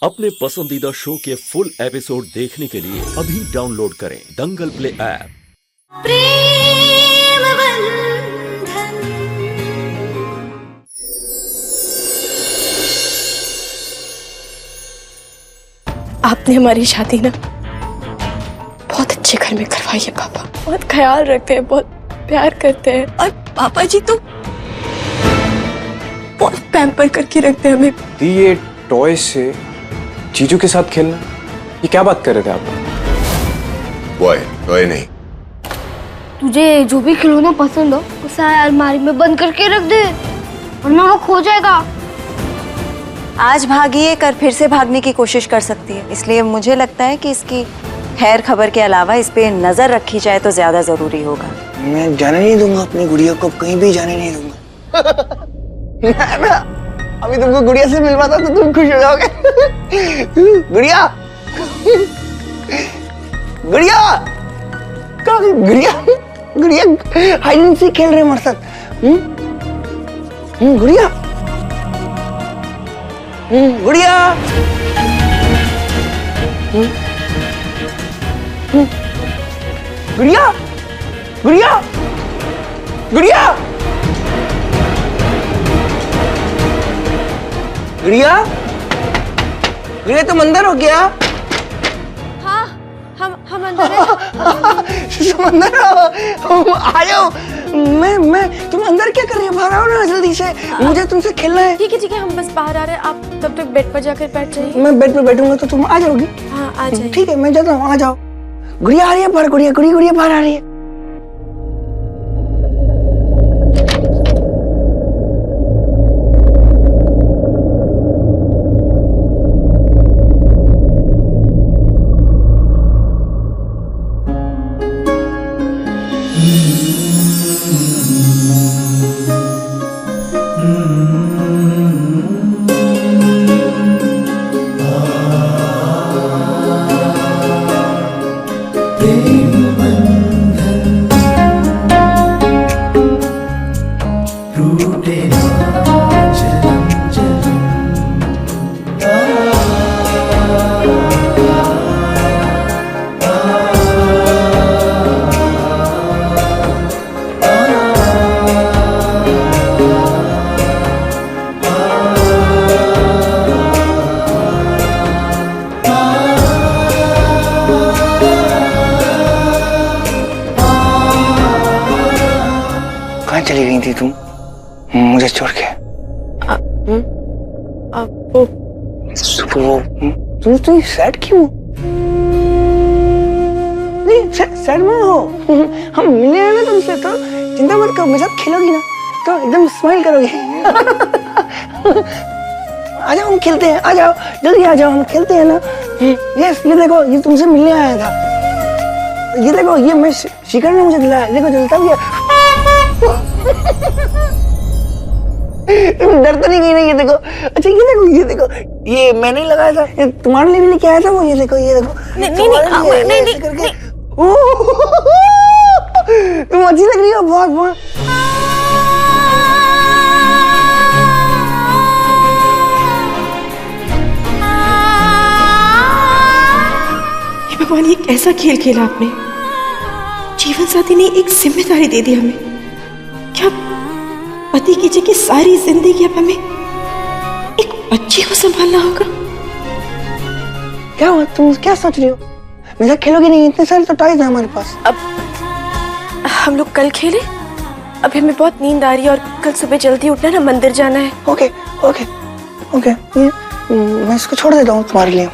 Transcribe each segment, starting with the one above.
अपने पसंदीदा शो के फुल एपिसोड देखने के लिए अभी डाउनलोड करें दंगल प्ले ऐप। प्रेम बंधन। आपने हमारी शादी ना बहुत अच्छे घर में करवाई है पापा। बहुत ख्याल रखते हैं, बहुत प्यार करते हैं और पापा जी तो बहुत पैम्पर करके रखते हैं हमें। दी, ये टॉय से जीजू के साथ खेलना, ये क्या बात कर रहे थे आप? बॉय टॉय नहीं। तुझे जो भी खिलौना पसंद हो उसे अलमारी में बंद करके रख दे, वरना वो खो जाएगा। आज भागिए, कर फिर से भागने की कोशिश कर सकती है, इसलिए मुझे लगता है कि इसकी खैर खबर के अलावा इस पे नजर रखी जाए तो ज्यादा जरूरी होगा। मैं जाने नहीं दूंगा अपनी गुड़िया को, कहीं भी जाने नहीं दूंगा। अभी तुमको गुड़िया से मिलवाता तो तुम खुश हो जाओगे। गुड़िया, गुड़िया, गुड़िया, गुड़िया हाइड एंड सीक खेल रहे हमारे साथ। गुड़िया, गुड़िया, गुड़िया, गुड़िया, गुड़िया, गुड़िया, गुड़िया तुम अंदर हो क्या? हाँ, हम अंदर हैं। तुम अंदर हो, आ जाओ। मैं तुम अंदर क्या कर रही हो? बाहर आओ ना जल्दी से, मुझे तुमसे खेलना है। ठीक है, हम बस बाहर आ रहे हैं, आप तब तक बेड पर जाकर बैठ जाइए। मैं बेड पे बैठूंगा तो तुम आ जाओगी? हाँ, आ जाइए। ठीक है, मैं जाता हूँ, आ जाओ। गुड़िया आ रही है बाहर, गुड़िया, गुड़िया बाहर आ रही है। कहाँ चली गई थी तुम मुझे छोड़ के? तुम सैड क्यों? नहीं, सैड मत हो। हम मिले हैं ना तुमसे, तो चिंता मत करो, मेरे साथ खेलोगी ना तो एकदम स्माइल करोगे। आ जाओ, हम खेलते हैं, आ जाओ जल्दी, आ जाओ, हम खेलते हैं ना। यस, ये देखो, ये तुमसे मिलने आया था। ये देखो, ये मैं शिखर ने मुझे दिलाया, देखो जलता भी है। तुम डर तो नहीं गई ना? ये देखो, अच्छा ये देखो, ये देखो, ये मैंने लगाया था, ये तुम्हारे लिए भी लेके आया था वो। ये देखो, ये देखो। नहीं करके तुम अच्छी लग रही हो बहुत बहुत। ये भगवान, ये कैसा खेल खेला आपने? जीवन साथी ने एक जिम्मेदारी दे दी हमें। क्या पति की जगह सारी जिंदगी अब हमें एक बच्ची को संभालना होगा? क्या हुआ, तुम क्या सोच रही हो? मेरा खेलोगे नहीं? इतने सारे तो टॉयज हैं हमारे पास। अब हम लोग कल खेले, अभी हमें बहुत नींद आ रही है और कल सुबह जल्दी उठना है ना, मंदिर जाना है। ओके ओके ओके, ये मैं इसको छोड़ देता हूँ तुम्हारे लिए।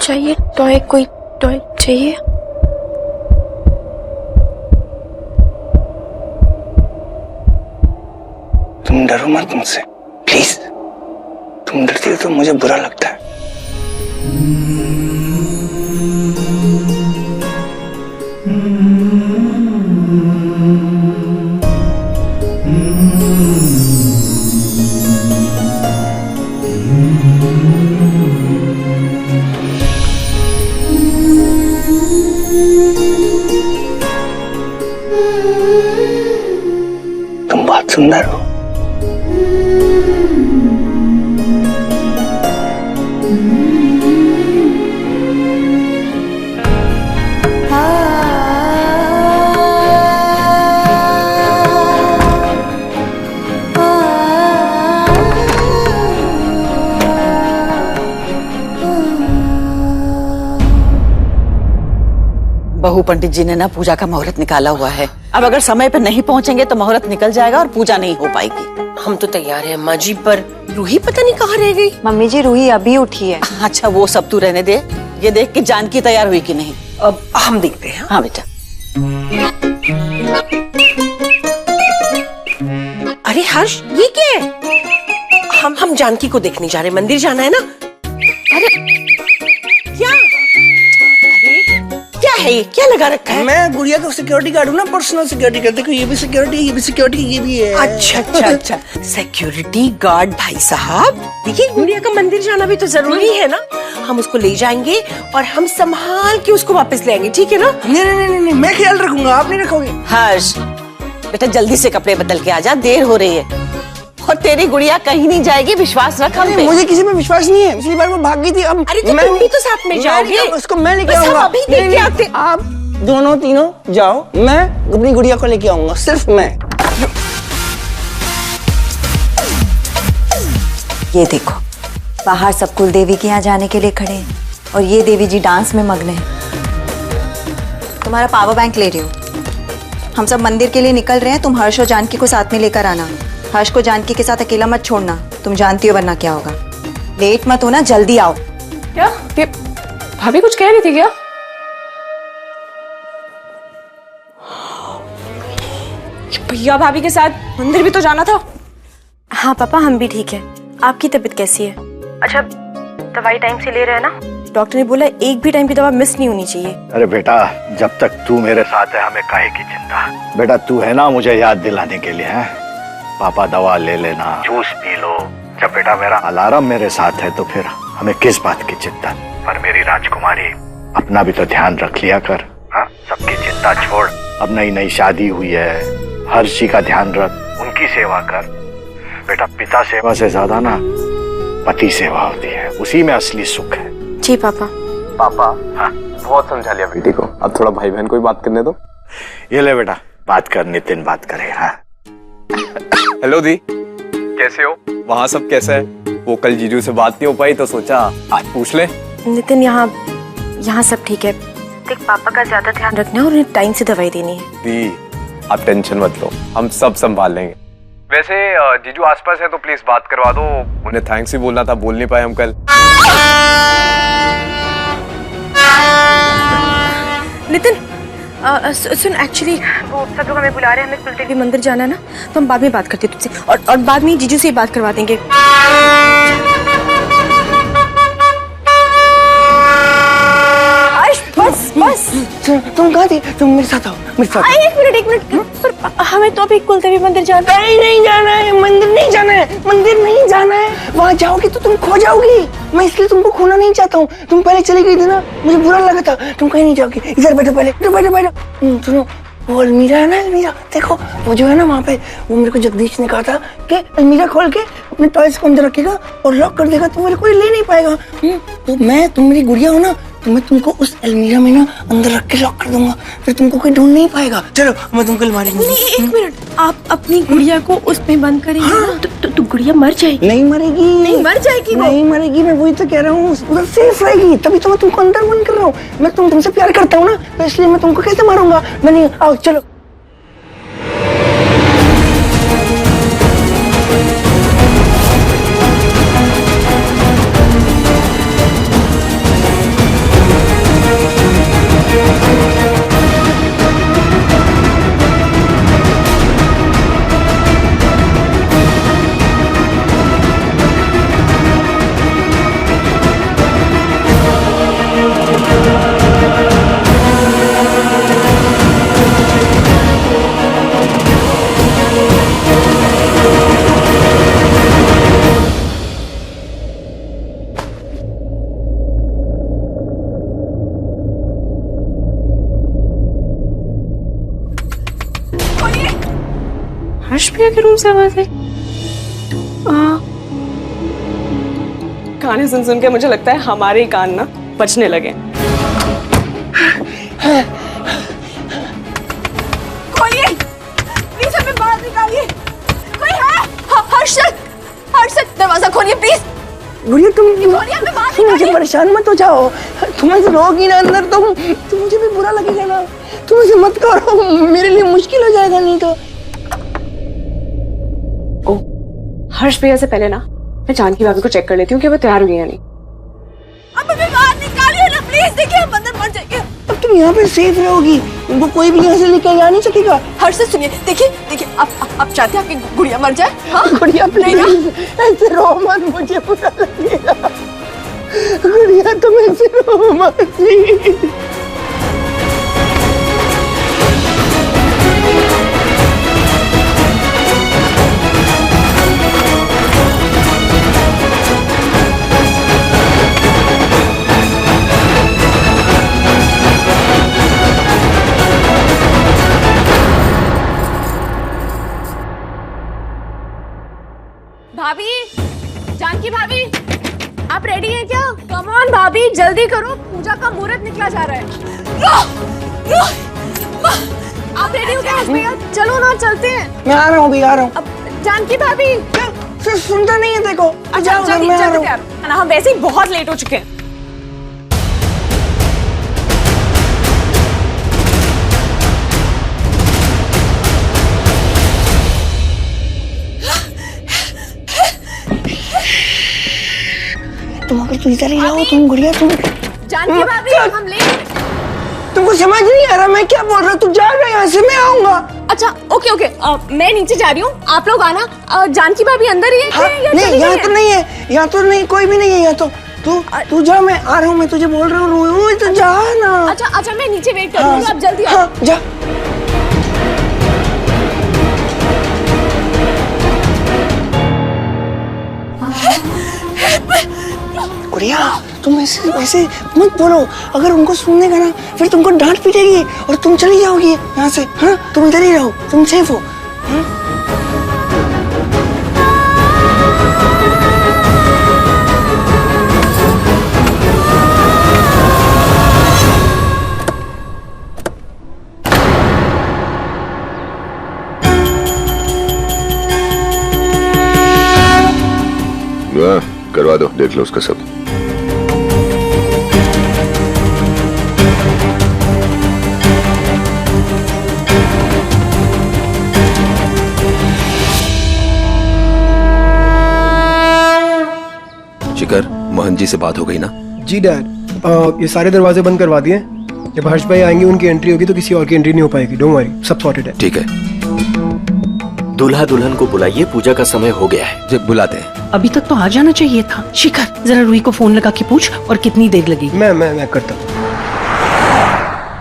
चाहिए टॉय, कोई टॉय चाहिए? तुम डरो मत मुझसे, प्लीज। तुम डरती हो तो मुझे बुरा लगता है। सुंदर हो। बहू पंडित जी ने ना पूजा का मुहूर्त निकाला हुआ है। अब अगर समय पे नहीं पहुंचेंगे तो मुहूर्त निकल जाएगा और पूजा नहीं हो पाएगी। हम तो तैयार हैं अम्मा जी, पर रूही पता नहीं कहाँ रह गई। मम्मी जी रूही अभी उठी है। अच्छा वो सब तू रहने दे, ये देख कि जानकी तैयार हुई कि नहीं। अब हम देखते हैं। हाँ बेटा। अरे हर्ष, ये क्या है? हम जानकी को देखने जा रहे हैं, मंदिर जाना है ना। अरे क्या? क्या है ये? क्या लगा रखा है? मैं गुड़िया का सिक्योरिटी गार्ड हूँ ना, पर्सनल सिक्योरिटी गार्ड। देखो ये भी सिक्योरिटी, ये भी सिक्योरिटी, ये भी है। अच्छा अच्छा अच्छा, सिक्योरिटी गार्ड भाई साहब। देखिए गुड़िया का मंदिर जाना भी तो जरूरी है ना। हम उसको ले जाएंगे और हम संभाल के उसको वापस ले आएंगे, ठीक है ना? नहीं नहीं नहीं नहीं, मैं ख्याल रखूंगा, आप नहीं रखोगे। हर्ष बेटा जल्दी से कपड़े बदल के आ जा, देर हो रही है। और तेरी गुड़िया कहीं नहीं जाएगी, विश्वास रख हम पे। मुझे किसी में विश्वास नहीं है, पिछली बार वो भाग गई थी। अब अरे तो तुम भी तो साथ में जाओगे। उसको मैं लेके बस हम आऊंगा। अभी देख के आते। आप दोनों तीनों जाओ, मैं अपनी गुड़िया को लेके आऊंगा, सिर्फ मैं। ये देखो बाहर सब कुल देवी के यहाँ जाने के लिए खड़े हैं और ये देवी जी डांस में मग्न है। तुम्हारा पावर बैंक ले रही हो। हम सब मंदिर के लिए निकल रहे हैं, तुम हर्ष और जानकी को साथ में लेकर आना। हर्ष को जानकी के साथ अकेला मत छोड़ना, तुम जानती हो वरना क्या होगा। लेट मत होना, जल्दी आओ। क्या ये भाभी कुछ कह रही थी क्या? भैया भाभी के साथ मंदिर भी तो जाना था। हाँ पापा हम भी ठीक है। आपकी तबीयत कैसी है? अच्छा दवाई टाइम से ले रहे हैं ना? डॉक्टर ने बोला एक भी टाइम की दवा मिस नहीं होनी चाहिए। अरे बेटा जब तक तू मेरे साथ है हमें काहे की चिंता। बेटा तू है ना मुझे याद दिलाने के लिए। है पापा दवा ले लेना, जूस पी लो। जब बेटा मेरा अलार्म मेरे साथ है तो फिर हमें किस बात की चिंता। पर मेरी राजकुमारी अपना भी तो ध्यान रख लिया कर। हाँ सबकी चिंता छोड़, अब नई नई शादी हुई है, हर्षी का ध्यान रख, उनकी सेवा कर। बेटा पिता सेवा से ज्यादा ना पति सेवा होती है, उसी में असली सुख है। जी पापा। पापा हाँ बहुत समझा लिया बेटी को, अब थोड़ा भाई बहन को भी बात करने दो। ये ले बेटा बात कर, नितिन बात करे। हाँ हेलो दी, कैसे हो? वहाँ सब कैसा है? वो कल जीजू से बात नहीं हो पाई तो सोचा आज पूछ ले। नितिन यहाँ सब ठीक है। देख पापा का ज्यादा ध्यान रखना और उन्हें टाइम से दवाई देनी है। दी आप टेंशन मत लो, हम सब संभाल लेंगे। वैसे जीजू आसपास है तो प्लीज बात करवा दो, उन्हें थैंक्स भी बोलना था, बोल नहीं पाए हम कल। नितिन सुन, एक्चुअली वो सब लोग हमें बुला रहे हैं, हमें कुलदेवी मंदिर जाना है ना, तो हम बाद में बात करते हैं तुझसे और बाद में जीजू से ही बात करवा देंगे। बस बस तुम कहाँ थी? तुम मेरे साथ आओ, मेरे साथ। एक मिनट पर हमें तो अभी कुलदेवी मंदिर जाना है। नहीं जाना है, मंदिर नहीं जाना है, मंदिर नहीं जाना है। वहाँ जाओगी तो तुम खो जाओगी, मैं इसलिए तुमको खोना नहीं चाहता हूँ। तुम पहले चली गई थी ना, मुझे बुरा लगा था। तुम कहीं नहीं जाओगी, इधर बैठो पहले, इधर बैठो बैठो। सुनो वो अलमीरा है ना, अलमीरा देखो वो जो है ना वहाँ पे, वो मेरे को जगदीश ने कहा था कि अलमीरा खोल के अपने टॉयज को अंदर रखेगा और लॉक कर देगा तो मेरे कोई ले नहीं पाएगा। तो तुम मेरी गुड़िया हो ना, तो मैं तुमको उस अलमीरा में ना अंदर रख के लॉक कर दूंगा, फिर तुमको कोई ढूंढ नहीं पाएगा। चलो मैं तुमको अलमारी में। एक मिनट, आप अपनी गुड़िया को उसमें बंद करेंगे ना? तो गुड़िया मर जाएगी। नहीं मरेगी, नहीं मर जाएगी वो। नहीं मरेगी, मैं वही तो कह रहा हूँ, उधर सेफ रहेगी, तभी तो मैं तुमको अंदर बंद कर रहा हूँ। मैं तुमसे प्यार करता हूँ ना, तो इसलिए मैं तुमको कैसे मारूंगा? मैं नहीं, आओ चलो। भैया के रूम से आवाज आई। गाने सुन सुन के मुझे लगता है हमारे ही कान ना बचने लगे। खोलिए प्लीज, हमें बाहर निकालिए। कोई है? हर्षद दरवाजा खोलिए प्लीज। गुड़िया तुम बाहर मुझे परेशान मत हो जाओ। तुम ऐसे रहोगी ना अंदर तो मुझे भी बुरा लगेगा ना। तुम ऐसे मत करो, मेरे लिए मुश्किल हो जाएगा नहीं तो। ओ हर्ष भैया से पहले ना मैं जानकी भाभी को चेक कर लेती हूँ कि वो तैयार हुई है या नहीं। अब हमें बाहर निकालिए ना प्लीज। देखिए हम अंदर मर जाएंगे। अब तुम यहाँ पे सेफ रहोगी, उनको कोई भी यहाँ से लेकर जा नहीं सकेगा। हर्षद सुनिए, देखिए आप चाहते हैं आपकी गुड़िया मर जाए? हाँ गुड़िया प्लीज ऐसे रो मत, मुझे बुरा लगेगा। गुड़िया तुम ऐसे रो मत प्लीज। भाभी, जानकी भाभी, आप रेडी हैं क्या? कम ऑन भाभी, जल्दी करो, पूजा का मुहूर्त निकला जा रहा है। आप रेडी हो क्या भैया? चलो ना चलते हैं। मैं आ रहा हूँ, आ रहा हूँ। अब जानकी भाभी सुनता नहीं है, देखो। अच्छा मैं आ रहा हूँ। हम वैसे ही बहुत लेट हो चुके हैं। तुम अगर तुम इधर ही रहो, तुम गुड़िया तुम जानकी भाभी हम लेट। तुमको समझ नहीं आ रहा मैं क्या बोल रहा हूँ? तू जा रहा है यहाँ से, मैं आऊंगा। अच्छा ओके मैं नीचे जा रही हूँ, आप लोग आना। जानकी भाभी अंदर ही है? हाँ, नहीं यहाँ तो नहीं है, यहाँ तो नहीं, कोई भी नहीं है यहाँ तो। तू जा, मैं आ रहा हूँ, मैं तुझे बोल रहा हूँ तो जा ना। अच्छा मैं नीचे वेट कर रही हूँ, आप जल्दी आओ। हाँ जा। गुड़िया तुम ऐसे मत बोलो, अगर उनको सुनने का ना फिर तुमको डांट पीटेगी और तुम चली जाओगी यहाँ से। हाँ तुम इधर ही रहो, तुम सेफ हो। हाँ? करवा दो, देख लो उसका सब। शिखर, मोहन जी से बात हो गई ना? जी डैड, ये सारे दरवाजे बंद करवा दिए। जब हर्ष भाई आएंगे उनकी एंट्री होगी तो किसी और की एंट्री नहीं हो पाएगी। डोंट वरी, सब सॉर्टेड है। ठीक है। दूल्हा दुल्हन को बुलाइए, पूजा का समय हो गया है। जब बुलाते हैं। अभी तक तो आ जाना चाहिए था। शिखर जरा रूही को फोन लगा के पूछ और कितनी देर लगेगी। मैं करता हूँ।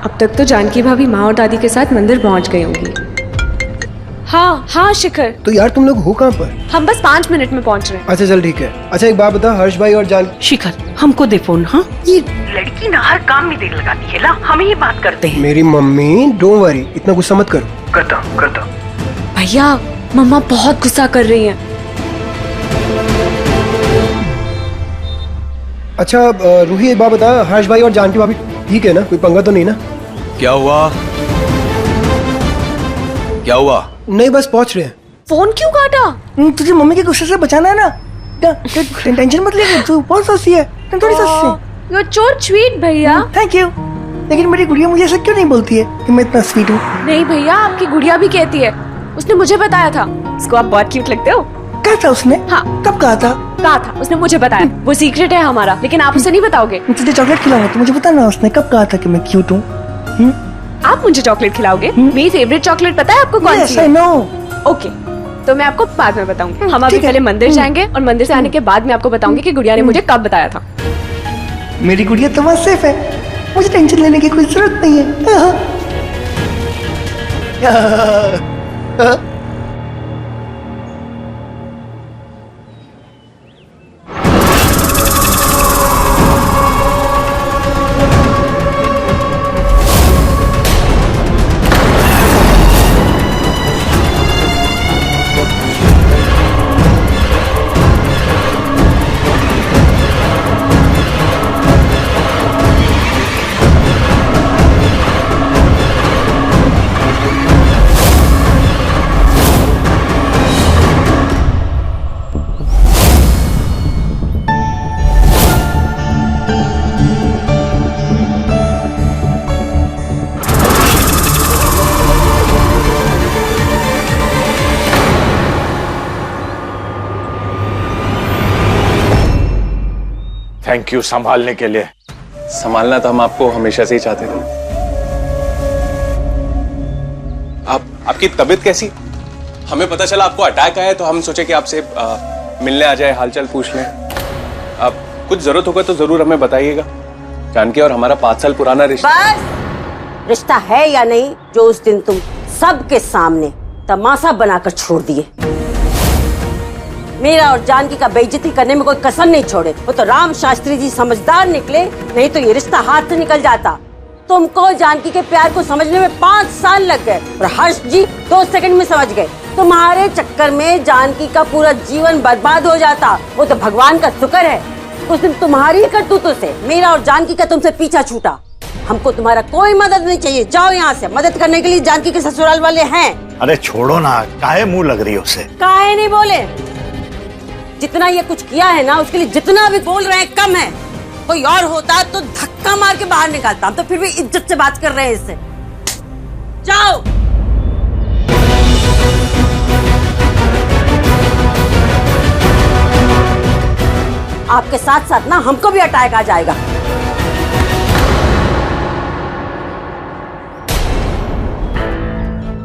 अब तक तो जानकी भाभी माँ और दादी के साथ मंदिर पहुँच गई होंगी। हाँ शिखर। तो यार तुम लोग हो कहाँ पर? हम बस 5 मिनट में पहुँच रहे हैं। अच्छा चल ठीक है। अच्छा एक बात बता, हर्ष भाई और जान। शिखर हमको दे फोन। हाँ ये लड़की ना हर काम में देर लगाती है। ला हम ही बात करते हैं। मेरी मम्मी, डोंट वरी, इतना गुस्सा मत करो। करता। भैया मम्मा बहुत गुस्सा कर रही हैं। अच्छा रूही एक बात बता, हर्ष भाई और जानकी भाभी ठीक है ना? कोई पंगा तो नहीं ना? क्या हुआ? नहीं बस पहुंच रहे हैं। फोन क्यों काटा? तुझे मम्मी के गुस्से से बचाना है ना। टेंशन मत ले, तू बहुत सस्ती है, थोड़ी सस्ती। यू चोर स्वीट भैया। Thank you. लेकिन मेरी गुड़िया मुझे ऐसा क्यों नहीं बोलती है कि मैं इतना स्वीट हूँ? नहीं भैया, आपकी गुड़िया भी कहती है। उसने मुझे बताया था। उसको आप बहुत क्यूट लगते हो। कहा था उसने? हाँ। कब कहा था? उसने मुझे बताया। वो सीक्रेट है हमारा, लेकिन आप उसे नहीं बताओगे। मैं तुझे चॉकलेट खिलाऊंगा, तो मुझे बताना उसने कब कहा था कि मैं क्यूट हूँ। आप मुझे चॉकलेट खिलाओगे? मेरी फेवरेट चॉकलेट पता है आपको कौन सी है? ओके, तो मैं आपको बाद में बताऊंगी। हम अभी पहले मंदिर जाएंगे और मंदिर से आने के बाद मैं आपको बताऊंगी कि गुड़िया ने मुझे कब बताया था। मेरी गुड़िया तो वहाँ सेफ है, मुझे टेंशन लेने की कोई जरूरत नहीं है। थैंक यू संभालने के लिए। संभालना तो हम आपको हमेशा से ही चाहते थे। आपकी तबीयत कैसी? हमें पता चला आपको अटैक आया तो हम सोचे कि आपसे मिलने आ जाए, हालचाल पूछ लें। आप कुछ जरूरत होगा तो जरूर हमें बताइएगा। जानकी और हमारा 5 साल पुराना रिश्ता। बस रिश्ता है या नहीं जो उस दिन तुम सबके सामने तमाशा बनाकर छोड़ दिए। मेरा और जानकी का बेइज्जती करने में कोई कसर नहीं छोड़े। वो तो राम शास्त्री जी समझदार निकले, नहीं तो ये रिश्ता हाथ से निकल जाता। तुमको जानकी के प्यार को समझने में 5 साल लग गए और हर्ष जी 2 सेकंड में समझ गए। तुम्हारे चक्कर में जानकी का पूरा जीवन बर्बाद हो जाता। वो तो भगवान का शुक्र है उस दिन तुम्हारी करतूतों से मेरा और जानकी का तुमसे पीछा छूटा। हमको तुम्हारा कोई मदद नहीं चाहिए, जाओ यहाँ से। मदद करने के लिए जानकी के ससुराल वाले हैं। अरे छोड़ो ना, काहे मुंह लग रही है उससे? काहे नहीं बोले? जितना ये कुछ किया है ना उसके लिए जितना भी बोल रहे हैं कम है। कोई और होता तो धक्का मार के बाहर निकालता। हम तो फिर भी इज्जत से बात कर रहे हैं इससे। जाओ। आपके साथ साथ ना हमको भी अटैक आ जाएगा।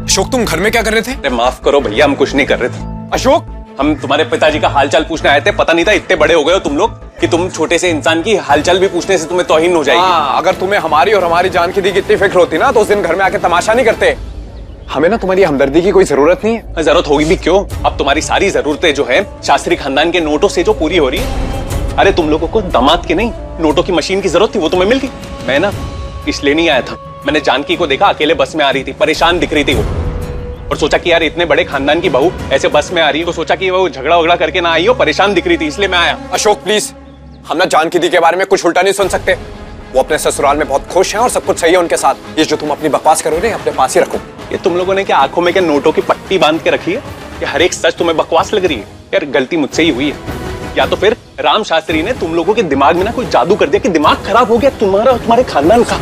अशोक तुम घर में क्या कर रहे थे? अरे माफ करो भैया, हम कुछ नहीं कर रहे थे। अशोक, हम तुम्हारे पिताजी का हालचाल पूछने आए थे। पता नहीं था इतने बड़े हो गए हो तुम लोग कि तुम छोटे से इंसान की हालचाल भी पूछने से तुम्हें तौहीन हो जाएगी। अगर तुम्हें हमारी और हमारी जानकी दी की इतनी फिक्र होती ना तो उस दिन घर में आके तमाशा नहीं करते। हमें ना तुम्हारी हमदर्दी की कोई जरूरत नहीं है। जरूरत होगी भी क्यों? अब तुम्हारी सारी जरूरतें जो है शास्त्री खानदान के नोटों से जो पूरी हो रही है। अरे तुम लोगों को दामाद की नहीं, नोटों की मशीन की जरूरत थी, वो तुम्हें मिल गई। मैं ना इसलिए नहीं आया था। मैंने जानकी को देखा अकेले बस में आ रही थी, परेशान दिख रही थी वो, और सोचा कि यार इतने बड़े खानदान की बहू ऐसे बस में आ रही है, तो सोचा कि वो झगड़ा वगड़ा करके ना आई हो, परेशान दिख रही थी, इसलिए मैं आया। अशोक प्लीज, हम ना जानकी दी के बारे में कुछ उल्टा नहीं सुन सकते। वो अपने ससुराल में बहुत खुश हैं और सब कुछ सही है उनके साथ। ये जो तुम अपनी बकवास करो ना अपने पास ही रखो। ये तुम लोगों ने क्या आंखों में क्या नोटों की पट्टी बांध के रखी है? ये हर एक सच तुम्हें बकवास लग रही है? यार गलती मुझसे ही हुई है, या तो फिर राम शास्त्री ने तुम लोगों के दिमाग में ना कोई जादू कर दिया कि दिमाग खराब हो गया तुम्हारा और तुम्हारे खानदान का।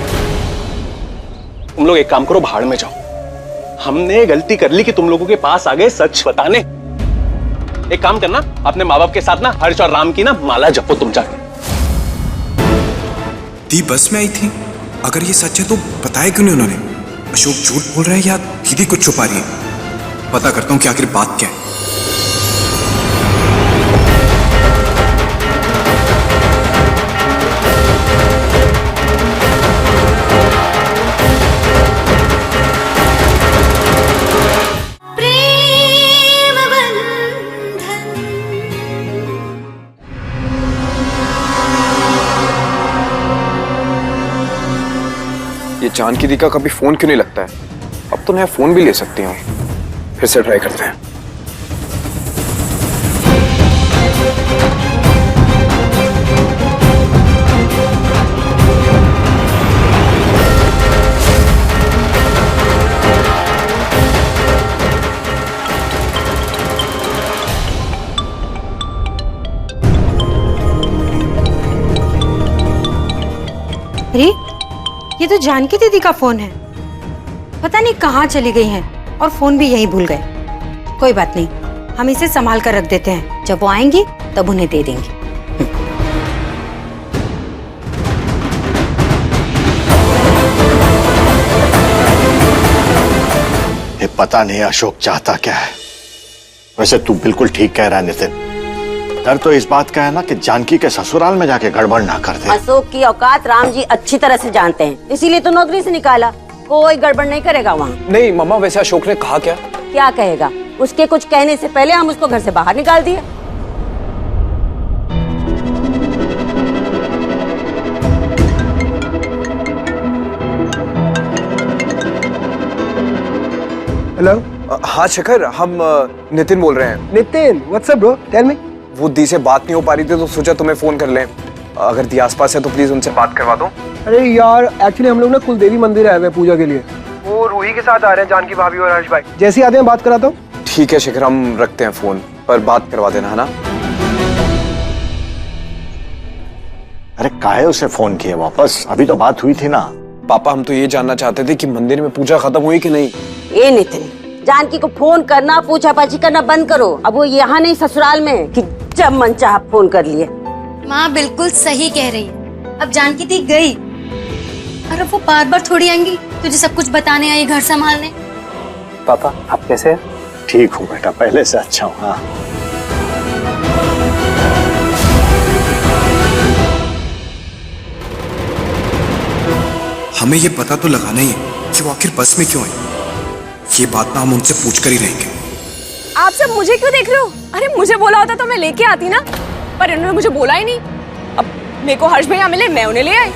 तुम लोग एक काम करो, भाड़ में जाओ। हमने गलती कर ली कि तुम लोगों के पास आ गए सच बताने। एक काम करना, अपने माँ बाप के साथ ना हर्ष और राम की ना माला जपो तुम जाके। दी बस में आई थी, अगर ये सच है तो बताया क्यों नहीं उन्होंने? अशोक झूठ बोल रहा है या दीदी कुछ छुपा रही है? पता करता हूँ कि आखिर बात क्या है। ये जानकी दी का कभी फोन क्यों नहीं लगता है? अब तो नया फोन भी ले सकती हूँ। फिर से ट्राई करते हैं। अरे ये तो जानकी दीदी का फोन है। पता नहीं कहाँ चली गई हैं और फोन भी यहीं भूल गए। कोई बात नहीं, हम इसे संभाल कर रख देते हैं, जब वो आएंगी तब उन्हें दे देंगे। ये पता नहीं अशोक चाहता क्या है। वैसे तू बिल्कुल ठीक कह रहा है नितिन। डर तो इस बात का है ना कि जानकी के ससुराल में जाके गड़बड़ ना कर दे। अशोक की औकात राम जी अच्छी तरह से जानते हैं, इसीलिए तो नौकरी से निकाला। कोई गड़बड़ नहीं करेगा वहाँ। नहीं मम्मा, वैसे अशोक ने कहा क्या? क्या कहेगा? उसके कुछ कहने से पहले हम उसको घर से बाहर निकाल दिए। हेलो। हाँ शिखर, हम नितिन बोल रहे हैं। Nitin, what's up bro? Tell me. वो दी से बात नहीं हो पा रही थी तो सोचा तुम्हें फोन कर लें। अगर दी आसपास है तो प्लीज उनसे बात करवा दो। अरे यार, एक्चुअली हम लोग ना कुलदेवी मंदिर आए हुए हैं पूजा के लिए। वो रूही के साथ आ रहे हैं, जानकी भाभी और हर्ष भाई। जैसे ही आते हैं बात कराता हूँ। ठीक है शिखर, हम रखते हैं फोन, पर बात करवा देना है ना। अरे काहे उसे फोन किए वापस? अभी तो बात हुई थी ना। पापा, हम तो ये जानना चाहते थे कि मंदिर में पूजा खत्म हुई कि नहीं। ए नितिन, जानकी को फोन करना पूछा पाछी करना बंद करो। अब वो यहाँ नहीं ससुराल में कि जब मन चाह फोन कर लिए। माँ बिल्कुल सही कह रही है। अब जानकी दी गई और अब वो बार बार थोड़ी आएंगी तुझे सब कुछ बताने आई, घर संभालने। पापा आप कैसे हैं? ठीक हूँ बेटा, पहले से अच्छा हूँ। हाँ हमें ये पता तो लगाना ही है कि वो आखिर बस में क्यों है। ये बात ना हम उनसे पूछ कर ही रहेंगे। आप सब मुझे क्यों देख रहे हो? अरे मुझे बोला होता तो मैं लेके आती ना, पर इन्होंने मुझे बोला ही नहीं। अब मेरे को हर्ष भैया मिले, मैं उन्हें ले आई।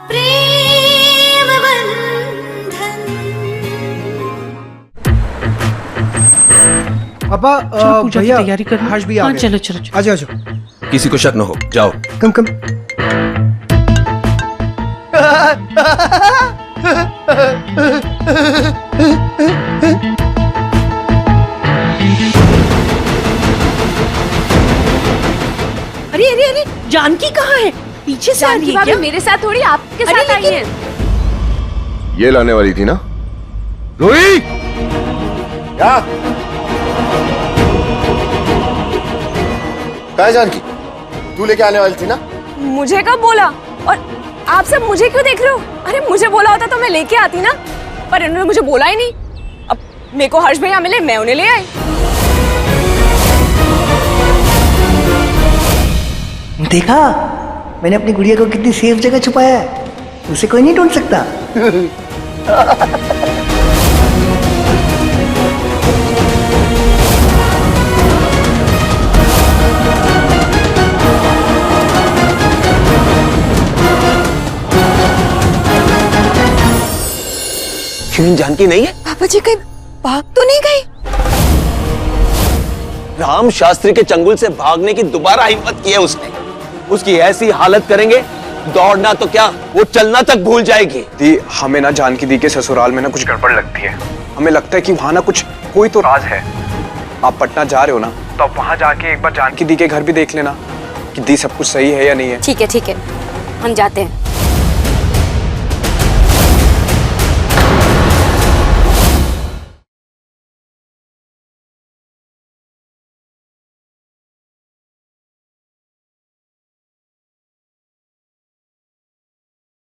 प्रेम बंधन। पापा पूजा की भैया तैयारी कर। हर्ष भी आ गए। चलो चलो चलो। आ जाओ आ जाओ। किसी को शक न हो, जाओ। कम कम। अरे अरे अरे जानकी कहाँ है? पीछे से आ रही है क्या? मेरे साथ थोड़ी आपके साथ आई है। ये लाने वाली थी ना रूही? क्या कहा जानकी? तू लेके आने वाली थी ना? मुझे कब बोला? और आप सब मुझे क्यों देख रहे हो? अरे मुझे बोला होता तो मैं लेके आती ना, पर इन्होंने मुझे बोला ही नहीं। अब मेरे को हर्ष भैया मिले, मैं उन्हें ले आई। देखा मैंने अपनी गुड़िया को कितनी सेफ जगह छुपाया है, उसे कोई नहीं ढूंढ सकता। क्यों जानकी नहीं है? पापा जी कहीं भाग तो नहीं गई? राम शास्त्री के चंगुल से भागने की दोबारा हिम्मत की है उसने। उसकी ऐसी हालत करेंगे, दौड़ना तो क्या वो चलना तक भूल जाएगी। दी हमें ना जानकी दी के ससुराल में ना कुछ गड़बड़ लगती है। हमें लगता है कि वहाँ ना कुछ कोई तो राज है। आप पटना जा रहे हो ना, तो आप वहाँ जाके एक बार जानकी दी के घर भी देख लेना कि दी सब कुछ सही है या नहीं है। ठीक है हम जाते हैं।